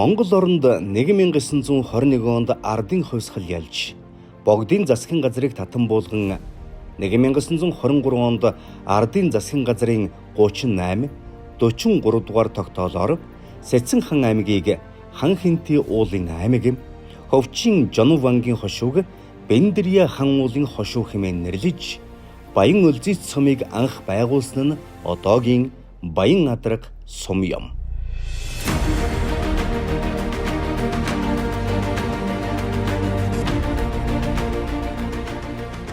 Монгол оронд 1921 онд ардын хувьсгал ялж, богдын засгийн газрыг татан буулган 1923 онд ардын засгийн газрын 38, 43 дугаар тогтоолоор Сэцэн-хан аймгийг хан хинти уулын аймаг, Ховчин Жонов-ангийн хошууг Бэндэрья хан уулын хошуу хэмээн нэрлэж, Баян Улзийц сумыг анх байгуулсан нь одоогийн Баян Адраг сум юм.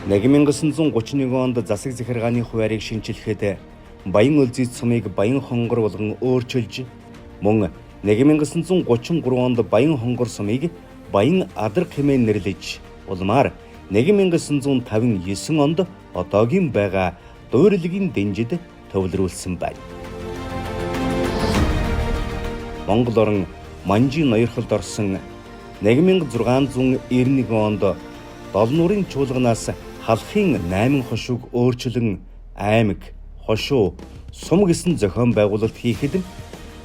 1931 онд засаг захиргааны хуваарийг шинжилэхэд Баян Улзийц сумыг Баян хонгор болгон өөрчилж, мөн 1933 онд Баян хонгор сумыг Баян Адраг хэмээн нэрлэж, улмаар 1959 онд одоогийн байгаа Дуурилгийн Дэнжид төвлөрүүлсэн байна. Монгол орн Манжийн ноёрхолд орсон 1691 онд Долон нуурын чуулганаас халахын 8 хошууг өөрчлөн аймаг, хошуу, сум гэсэн зохион байгуулалт хийхэд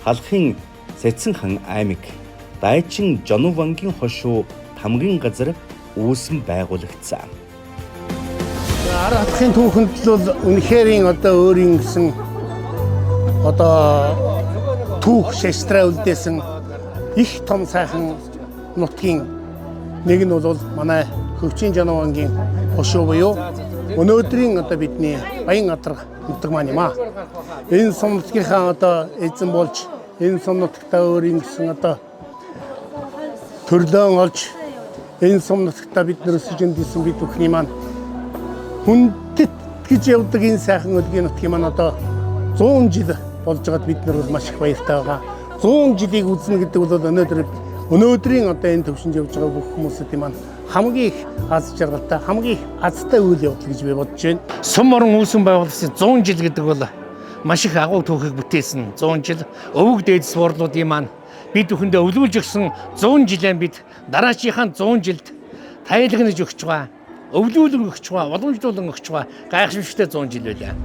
халахын Сэцэн-хан аймаг, Дайчин Жонов-ангийн хошуу хамгийн газар үүсэн байгуулагдсан. Аргахын түүхэнд бол үнэхээр өөрийн гэсэн түүх шаштраа үлдээсэн их том сайхан нутгийн нэг нь бол манай Ховчин Жонов-ангийн хошуу буюу өнөөдрийн бидний Баян Адраг нутаг маань юм аа. Энэ сум нутгийнхаа эзэн болж, энэ сум нутагтаа өөрийн гэсэн төрлөөн олж, энэ сум нутагтаа бид өсөж өндсөн бид бүхний маань хүндэт гэж явдаг энэ сайхан өлгийн нутгийн маань 100 жил болж байгаад бид нар маш их баяртай байгаа. 100 жилийг үзнэ гэдэг бол өнөөдрийн энэ төвшөнд явж байгаа бүх хүмүүсийн маань хамгийн их аз жаргалтай, хамгийн их азтай үйл явдал гэж би бодож байна. Сум орон үүсгэн байгуулсан 100 жил гэдэг бол маш их агуу түүхийг бүтээсэн 100 жил. Өвөг дээдс буурлуудын маань бид бүхэндээ өвлүүлж өгсөн 100 жилийн бид дараачийнхаа 100 жилд тайлгнаж өгч байгаа, өвлүүлэн өгч байгаа, уламжлуулан өгч байгаа гайхшигчтэй 100 жил байлаа.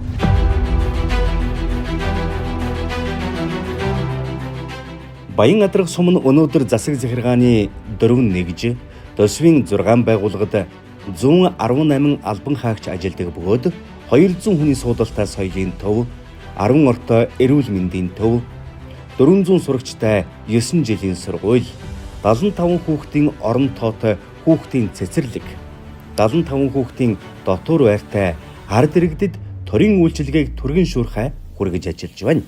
Баян Адраг сум нь өнөөдөр засаг захиргааны 4 нэгж, төсвийн 6 байгууллагад 118 албан хаагч ажилладаг бөгөөд 200 хүний суудалтай соёлын төв, 10 ортой эрүүл мэндийн төв, 400 сурагчтай 9 жилийн сургууль, 75 хүүхдийн орон тоотой хүүхдийн цэцэрлэг, 75 хүүхдийн дотуур байртай ард иргэдэд төрийн үйлчилгээг түргэн шуурхай хүргэж ажиллаж байна.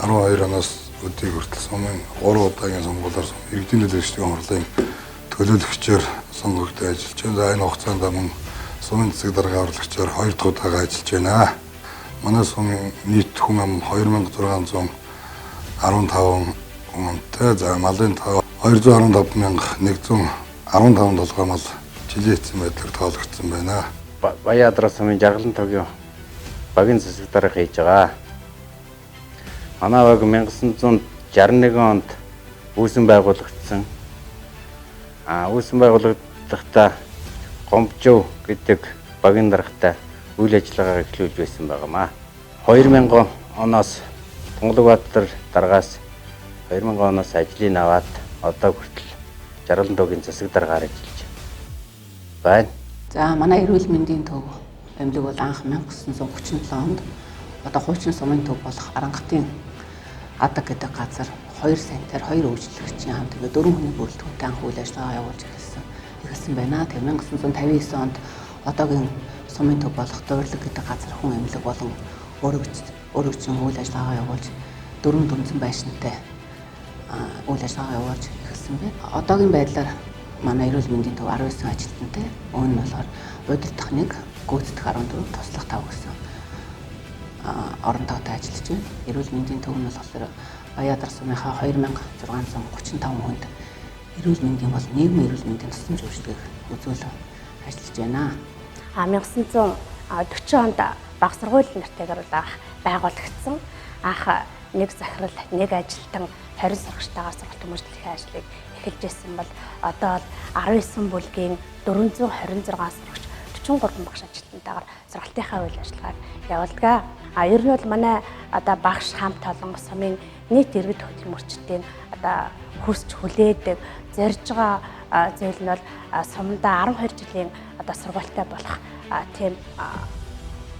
12 оноос өдийг хүртэл сумын 3 удаагийн сонгуулиар иргэдийн төлөөлөгчдийн хурлын төлөөлөгчөөр сонгогдож ажиллаж байна. За энэ хугацаанд мөн сумын засаг дарга аврагчаар 2 дахь удаага ажиллаж байна. Манай сумын нийт хүн ам 2615 хүнтэй, за малын тав 215,115 толгой мал жилийн эцсийн байдлаар тоологдсон байна. Баян Адраг сумын жаргалан тогийн багийн засаг дарга хийж байгаа. Манай баг 1961 онд үүсэн байгуулагдсан. Үүсэн байгууллагахдаа Гомбжов гэдэг багийн даргатай үйл ажиллагаагаа эхлүүлж байсан байнамаа. 2000 оноос Тунгалбаатар даргаас 2000 оноос ажлыг аваад одоо хүртэл жаргалан тогийн засаг даргаар ажиллаж байна. За манай эрүүл мэндийн төв эмнэлэг бол анх 1937 онд хуучин сумын төв болох Арангатын Адаг гэдэг газар 2 сантаар 2 үйлчлэгчийн хамт 4 хүний бүрэлдэхүүнтэй анх үйл ажиллагаа явуулж эхэлсэн байна. Тэр 1959 онд одоогийн сумын төв болох Дуурилг гэдэг газар хүн эмнэлэг болон өөрөгчийн үйл ажиллагаа явуулж 4 дүнзэн байшинтай үйл ажиллагаа явуулж эхэлсэн байна. Одоогийн байдлаар манай эрүүл мэндийн төв 19 ажилтнтай, өмнө нь болохоор удирдах 1, гүйцэтгэх 14, туслах 5 гэсэн орон тоотой ажиллаж байна. Эрүүл мэндийн төв нь болохоор Баян Адраг сумынхаа 2635 хүнд эрүүл мэндийн бол нийгмийн эрүүл мэндийн тусламж үйлчилгээг үзүүлэн ажиллаж байна. 1940 онд баг сургуулийн нартайгаар байгуулагдсан. Анх нэг захирал, нэг ажилтан 20 сурагчтайгаар сургалт хүмүүжлэхийн ажлыг эхэлж байсан бол одоо 19 бүлгийн 426 сурагч 43 багш ажилтнтайгаар сургалтынхаа үйл ажиллагааг явуулдаг. Ер нь бол манай одоо багш хамт олон сумын нийт иргэд хөтөлмөрчдийн одоо хүсч хүлээдэг зорж байгаа зүйл нь бол сумдаа 12 жилийн одоо сургуультай болох тийм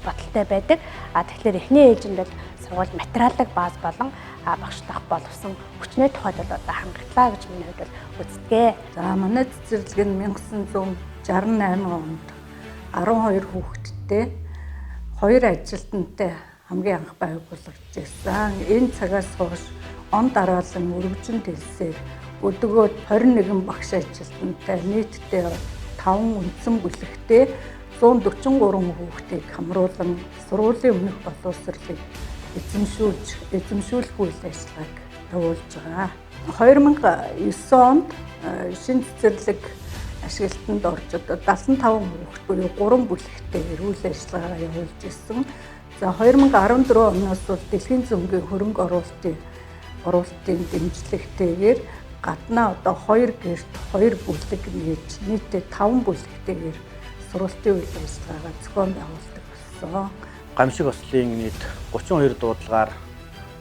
бодолтой байдаг. Тэгэхээр эхний ээлжинд бол сургууль материалын бааз болон багшлах боловсон хүчний тухайд бол одоо хангатлаа гэж миний хувьд бол үздэг. За манай цэцэрлэг нь 1968 онд 12 хүүхэдтэй 2 ажилтнтай хамгийн анх байгуулагдсан. Энэ цагаас хойш он дараалан өргөжин дэлсээр өдөгөө 21 багш ажилтнтай нийтдээ 5 үндсэн бүлэгтэй 143 хүүхдийг хамруулан сургуулийн өмнөх боловсролыг эзэмшүүлэх үйл ажиллагааг явуулж байгаа. 2009 онд шинэ цэцэрлэг ашиглалтанд орж одоо 75 хүүхэд буюу 3 бүлэгтэй үйл ажиллагаа явуулж ирсэн. За 2014 оноос бол дэлхийн зөнгийн хөрөнгө оруулалтын дэмжлэгтэйгээр гаднаа одоо 2 гэрт 2 бүлэг нээж нийтдээ 5 бүлэгтэйгээр сургалтын үйл ажиллагаагаа зохион байгуулдаг болсон. Гамшиг ослын нийт 32 дуудлагаар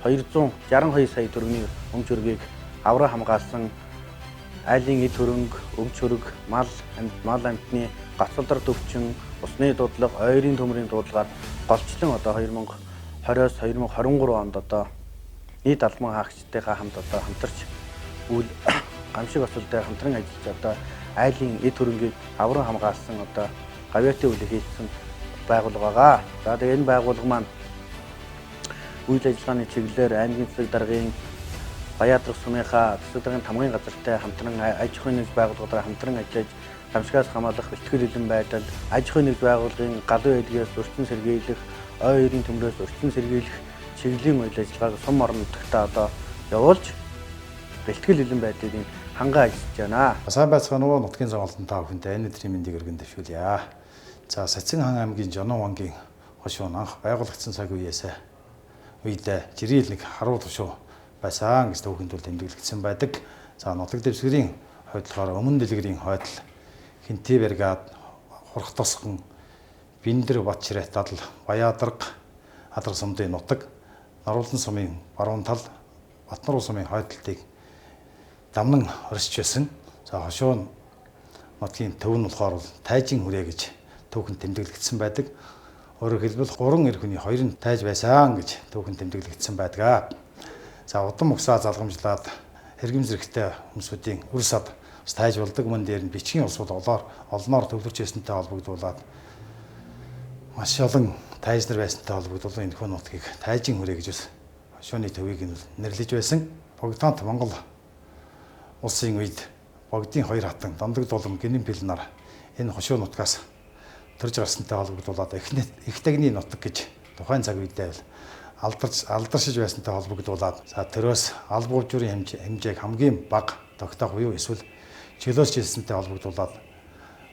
262 сая төгрөгийн өмч хөргийг авраа хамгаалсан айлын эд хөрөнгө, өмч хөрөг, мал амьтны гацалдар төвчин, усны дуудлага, ойрын төмрийн дуудлагаар голчлон одоо 2020-оос 2023 онд одоо нийт албан хаагчдынхаа хамт одоо хамтарч үйл гамшиг ослтой хамтран ажиллаж одоо айлын эд хөрөнгийг авраа хамгаалсан одоо гавьяатын үйл хийсэн байгууллага. За тэгээ энэ байгууллага маань үйл ажиллагааны чиглэлээр аймгийн цэцэг даргын Баяадрах сумынхаа цэцэг даргын тамгын газартай хамтран аж ахуйн нэгж байгууллагаараа хамтран ажиллаж гамшигаас хамгаалах бэлтгэл хилэн байдал, аж ахуйн нэгж байгууллагын галуу эдгээс өртөн сэргийлэх, ой эрийн төмрөөс өртөн сэргийлэх чиглэлийн үйл ажиллагааг сум орон нутагтаа одоо явуулж бэлтгэл хилэн байдлыг хангаа ажиллаж байна. Сайн байцгаана уу нутгийн зоолтон та бүхэнд энэ өдрийн мэндийг өргөн дэвшүүлье. За Сацэн хан аймгийн Жонон вангийн хошуун анх байгуулагдсан цаг үед жирийн нэг харуу тушуу байсан гэж түүхэнд бол тэмдэглэгдсэн байдаг. За нутаг дэвсгэрийн хойдлохоор өмнө дэлгэрийн хойдол Хинти бригад, Хурх тосгон, Биндэр Батчирет дадал, Баяадраг, Адрах сумдын нутаг, Наруулан сумын баруун тал, Батнар сумын хойдолтыг дамнан оршиж байсан. За хошуун нутгийн төв нь болохоор тайжин хүрээ гэж түүхэнд тэмдэглэгдсэн байдаг. Өөрөөр хэлбэл 3 эр хүний 2 нь тайж байсан гэж түүхэнд тэмдэглэгдсэн байдаг. За удам угсаа залгамжлаад хэргэм зэрэгтэй хүмүүсийн үр сад тайж болдог мөн дээр нь бичгийн улсууд олноор төвлөрч ирсэнтэй холбогдуулаад маш олон тайз нар байсантай холбогдуулан энэ хүн нутгийг тайжин хүрээ гэж хошууны төвийг нэрлэж байсан. Богдоонт Монгол улсын үед богдын 2 хатан Дандаг дулам гинэн пилнаар энэ хошуу нутгаас төрж гарсантай холбогдуулаад их тагны нутаг гэж тухайн цаг үедээ алдаршиж байсантай холбогдуулаад за төрөөс албан хэмжүүрийн хэмжээг хамгийн бага тогтоох буюу эсвэл чөлөөс жилсэнтэй холбогдуулаад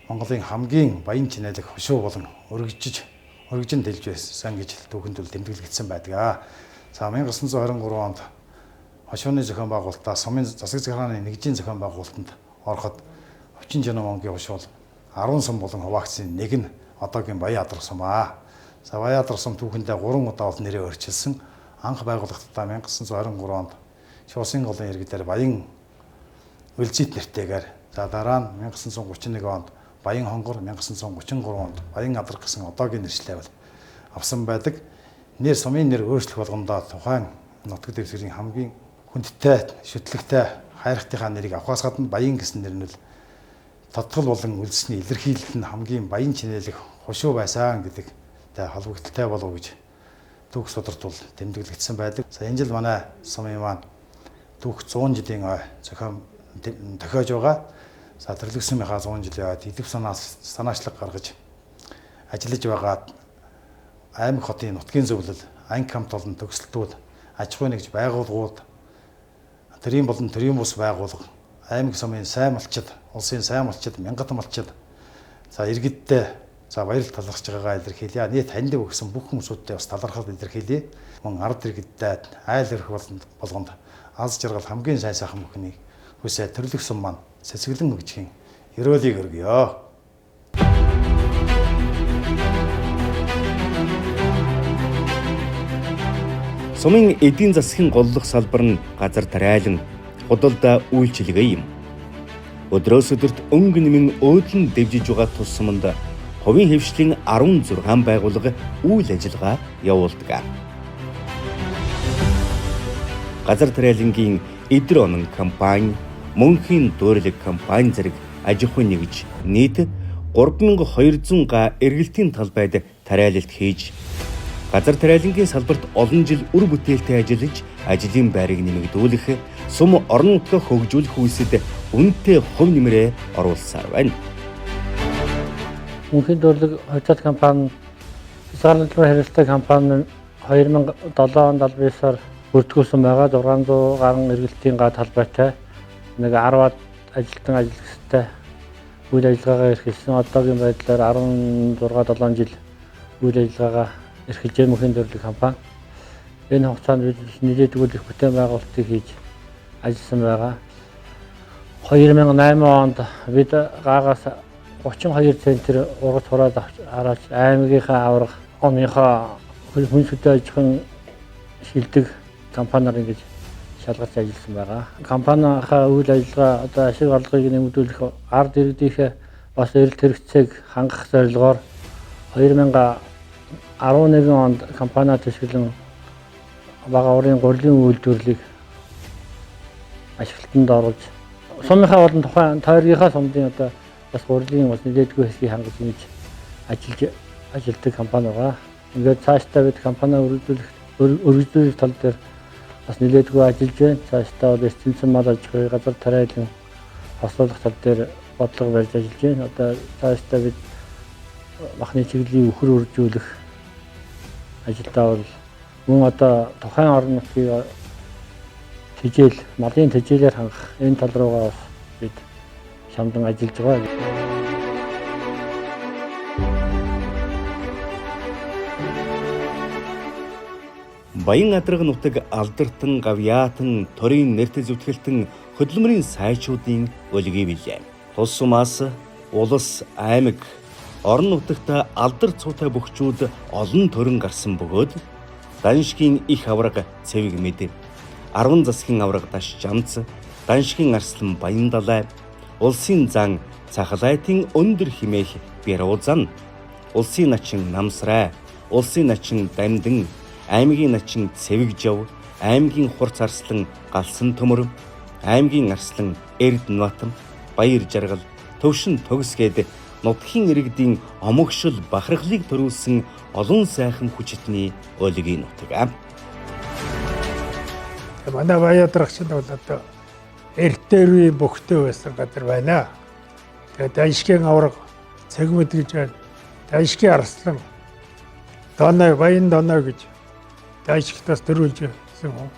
Монголын хамгийн баян чинэлэг хошуу болон өргөжин дэлж байсан гэж түүхэнд бол тэмдэглэгдсэн байдаг. За 1923 онд хошууны зохион байгуулалтаа сумын засаг захиргааны нэгжийн зохион байгуулалтанд ороход Овчин Жонон вангийн хошуу 10 сум болон хуваагдсан нэг нь одоогийн Баяадрах сум аа. За Баяадрах сум түүхэндээ 3 удаа бол нэрээ өөрчилсөн. Анх байгууллагахдаа 1923 онд Шуусын голын иргэдээр Баян Үлзийт нэртэйгээр за дараа нь 1931 онд Баян хонгор, 1933 онд Баян Адрах гэсэн одоогийн нэршлээ авсан байдаг. Нэр сумын нэр өөрчлөх болгондоо тухайн нутаг дэвсгэрийн хамгийн хүндтэй, шүтлэгтэй хайрхтынхаа нэрийг авахаас гадна Баян гэсэн нэр нь тодтол болон үлдсэний илэрхийлэлт нь хамгийн баян чинэлэг хошуу байсан гэдэгтэй холбогдолтой болов гэж түүх сударт бол тэмдэглэгдсэн байдаг. За энэ жил манай сумын маань түүх 100 жилийн зохион тохиож байгаа. За Тэрлэг сумынхаа 100 жилийн идэв санаачлаг гаргаж ажиллаж байгаа аймаг хотын нутгийн зөвлөл, анги хамт олон төгсөлтүүд, аж ахуйн нэгж байгууллагууд, төрийн болон төрийн бус байгууллага, аймаг сумын сайн малчид, улсын сайн малчид, мянгат малчид, за иргэдтэй за баярлал талархж байгаагаа илэрхийлье. Нийт таньдаг өгсөн бүх хүмүүсүүдтэй бас талархал илэрхийлье. Мөн ард иргэдтэй айл өрх болгонд аз жаргал хамгийн сайн сайхан бүхнийг хүсээ Тэрлэг сум маань цэцгэлэн өгчхийн ерөөлийг өргөё. Сумын эдийн засгийн голлох салбар нь газар тариалан худалдаа үйлчилгээ юм. Өдрөөс өдөрт өнгө нэмэн өөдлөн дэвжиж байгаа тус суманд хувийн хэвшлийн 16 байгууллага үйл ажиллагаа явуулдаг. Газар тариалангийн эдэр онон компани, мөнхийн дуурлаг компани зэрэг аж ахуйн нэгж нийт 3200 га эргэлтийн талбайд тариалалт хийж, газар тариалангийн салбарт олон жил үр бүтээлтэй ажиллаж, ажлын байрыг нэмэгдүүлэх, сум орон нутгаа хөгжүүлэх үйлсэд үнэтэй хувь нэмрээ оруулсаар байна. Мөнхийн дуурлаг хожид компани, хязгаарлалгүй харилцаа компани 2007 онд аль биесээр бүртгүүлсэн байгаа 600 гаруй эргэлтийн га талбайтай нэг 10-аад ажилтан ажиллагчтай үйл ажиллагаагаа эрхэлсэн. Одоогийн байдлаар 16-7 жил үйл ажиллагаагаа эрхэлж байгаа мөнхийн дуурлаг компани. Энэ хугацаанд бид нэлээдгүй их бүтээн байгуулалтыг хийж ажилласан байгаа. 2008 онд бид гаагаас 32 центр ургац хураад хараач аймгийнхаа аврах оныхоо хүн сүдэ аж ахуйн шилдэг компаниар ингэж шалгарч ажилласан байгаа. Компанийнхаа үйл ажиллагаа одоо ашиг орлогыг нэмэгдүүлэх ард иргэдийнхээ бас эрэлт хэрэгцээг хангах зорилгоор 2011 онд компани төсвөлн бага урын гурилын үйлдвэрлэлийг ашиглалтанд оруулж сумынхаа болон тухайн тойргийнхаа сумдын одоо бас гурилын бас нэлээдгүй хэсгийг хангаж ингэж ажилладаг компани байгаа. Ингээд цаашдаа бид компани өргөжлүүлэх тал дээр бас нэлээдгүй ажиллаж байна. Цаашдаа бол эцэнсэн мал аж ахуй, газар тариалан хослуулах тал дээр бодлого барьж ажиллаж байна. Одоо цаашдаа бид махны чиглэлийн өхөр үржүүлэх ажилдаа бол мөн одоо тухайн орон нутгийг тэжээл, малын тэжээлээр хангах энэ тал руугаа бас бид шамдан ажиллаж байгаа. Баян адраг нутаг алдартан, гавьяатан, торийн нэрт зүтгэлтэн хөдөлмөрийн сайжруудын өлгий билээ. Тус сумаас улс, аймаг, орон нутагт алдар цуутай бөхчүүд олон төрөн гарсан бөгөөд Даншгийн их авраг цэвэг мэд, 10 засгийн авраг даш жамц, Даншгийн арслан баян далай, улсын зан цахалайтын өндөр химээх бэрүүзан, улсын начин намсрай, улсын начин дамдин, аймгийн начин цэвэг жав, аймгийн хурц арслан галсан төмөр, аймгийн арслан эрд нутам, баяр жаргал, төвшин төгсгээд нутгийн иргэдийн омогшил бахархлыг төрүүлсэн олон сайхан хүчитний өлгийн нутаг. Манай Баяадрагч нь бол одоо эртээр бөхтөө байсан газар байна. Тэгээд Даншгийн авраг цэгмэд гэж байна. Даншгийн арслан Доной, баян Доной гэж Даншигтаас төрүүлж байсан хүн.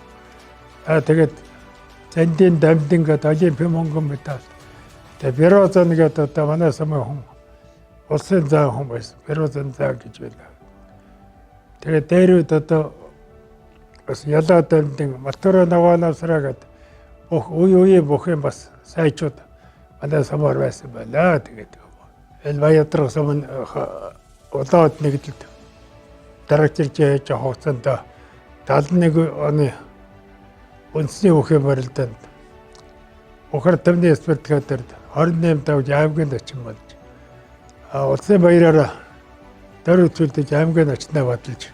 Тэгээд Зандын дамдин гэдэг Олимпийн мөнгөн медаль. Тэгээд Бэрозан гэдэг одоо манай самын хүн. Улсын зан хүн байсан. Бэрозан зан гэж байна. Тэгээд дээрүүд одоо бас ялаа дамдин Матура Наванасраа гэдэг үе бүх юм бас сайжууд манай самар байсан байна. Тэгээд энэ Баяадраг сум удаад нэгдэлд дарагчилж яаж хугацаанд 71 оны үндэсний бүхэн барилдаанд Ухар тамны спиртгатэрд 28 давж аймгийн начин болж улсын баяраараа дөрөвчүүлдэж аймгийн начнаа баталж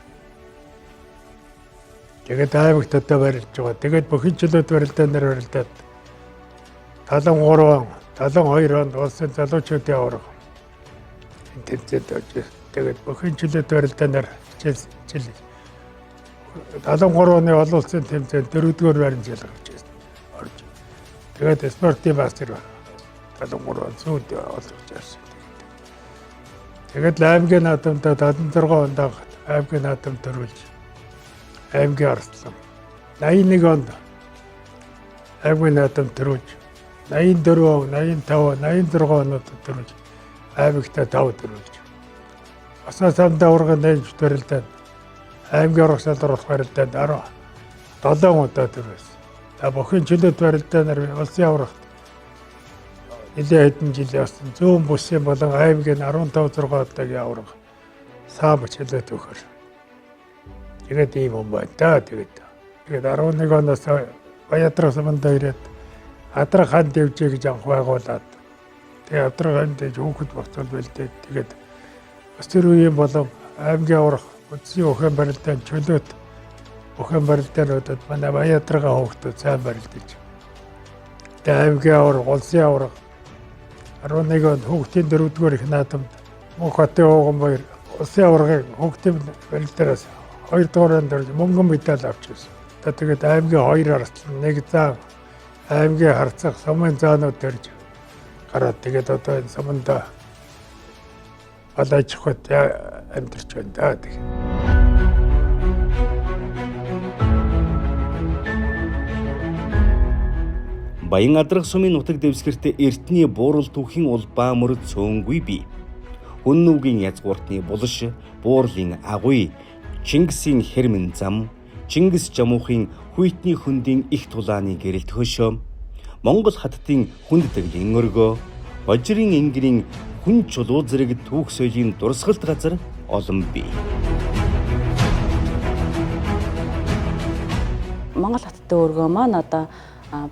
тэгээд аймагт одоо барилж байгаа. Тэгээд бүхэн чөлөөт барилдаанд барилдаад 73 72 онд улсын залуучуудын авраг тэмцээд очив. Тэгээд бүхэн чөлөөт барилдаанд жил 73 оны олон улсын тэмцээнд 4-р байранд шалгаж байсан. Тэгээд спортын мастер 73 он сүүлд олж ирсэн. Тэгээд аймгийн наадамд 76 онд аймгийн наадам төрүүлж аймгийн арслан 81 онд аймгийн наадам төрүүлж 84, 85, 86 онод төрүүлж аймагтаа 5 төрүүлж асаа самдаа урган 8 төрөлдөд аймгийн урах салбарт барилдаанд 17 удаа төрүүлсэн. Бүхэн чөлөөт барилдаанаар улсын аврагт нэлээд хэдэн жил явсан. Зүүн бүсийн болон аймгийн 15-6 удаагийн авраг саам чөлөөт өгөхөр. Тэгээд ийм юм байна да. Тэгээд Тэгээд 11 оноос Баяатрах суманд ирээд Адрах хаан дэвжээ гэж анх байгуулад тэгээд Адрах хаан дэвж хүүхэд болцол бэлдээд тэгээд бас тэр үеийн болов аймгийн аврах үндсийн өхөн барилдаан чөлөөт өхөн барилдаануудад манай Баяатрахаа хүүхдүүд сайн барилдаж. Тэгээд аймгийн аврах, улсын аврах 11 онд хүүхдийн 4-р их наадамд Мөнх хотын ууган баяр улсын аврагын хүүхдийн барилдаараас 2-р онд орж мөнгөн медаль авч ирсэн. Тэгээд аймгийн 2 арслан 1 зам аймгийн харцах сумын заанууд төрж гараад тэгээд одоо энэ суманд алаж хот амьдарч байна даа. Баянгадрах сумын нутаг дэвсгэрт эртний буурал түүхийн улбаа мөр цөөнгүй бий. Хүн нүгийн язгууртны булш, буурлын агуй, Чингисийн хэрмэн зам, Чингис жамуухын хүйтний хөндийн их тулааны гэрэлт хөшөө, Монгол хаттын хүнд таглийн өргөө, Божрын ингэрийн хүн чулуу зэрэг түүх соёлын дурсгалт газар олон бий. Монгол хаттын өргөө маань одоо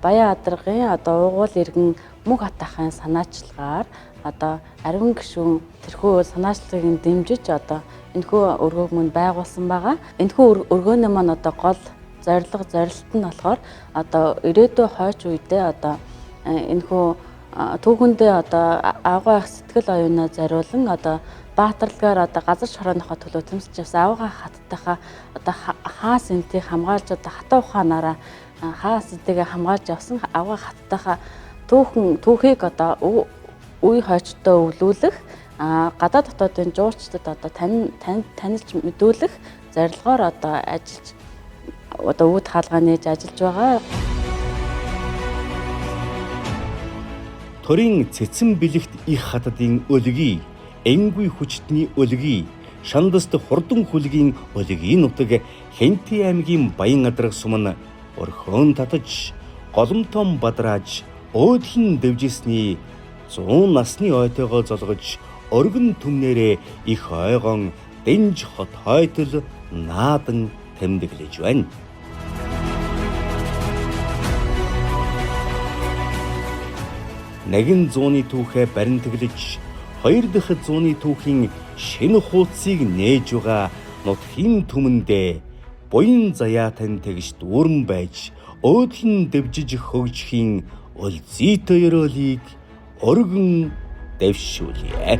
Баяадрагын угуул иргэн мөг хат ахын санаачлагаар одоо ариун гишүүн тэрхүү санаачлагыг дэмжиж одоо энэхүү өргөөг мөн байгуулсан байгаа. Энэхүү өргөөний маань одоо гол зорилго зорилт нь болохоор одоо ирээдүйн хойч үедээ одоо энэхүү түүхэндээ одоо авгаа сэтгэл оюунаа зориулан одоо баатарлагаар одоо газар шорооныхоо төлөө тэмцэж явсан авгаа хаттайхаа одоо хаас энтийг хамгаалж одоо хатуу ухаанаараа хаас энтийг хамгаалж явсан авгаа хаттайхаа түүхийг одоо үе хойчтой өвлүүлэх гадаад дотоодын жуулчдад одоо танилж мэдүүлэх зорилгоор одоо ажиллаж одоо үүд хаалгаа нээж ажиллаж байгаа. Торийн цэцэн бэлэгт их хатадын өлгий, энгүй хүчтний өлгий, шандаст хурдан хүлгийн өлгий нутаг Хэнти аймгийн Баянгадрах сум нь орхион татаж, голомтон бадрааж, өөдлөн дэвжсэний 100 насны ойтойгоо золгож, оргин түмнэрээ их ойгон дэнж хот хойтол наадан тэмдэглэж байна. Нэгэн зууны түүхээ баримтаглаж, хоёр дахь зууны түүхийн шинэ хуудсыг нээж байгаа нутгийн түмэндээ буян заяатан тэгш дүүрэн байж, өөдлөн дэвжиж хөгжихийн өлзийтэй ёроолыг өргөн дэвшүүлье.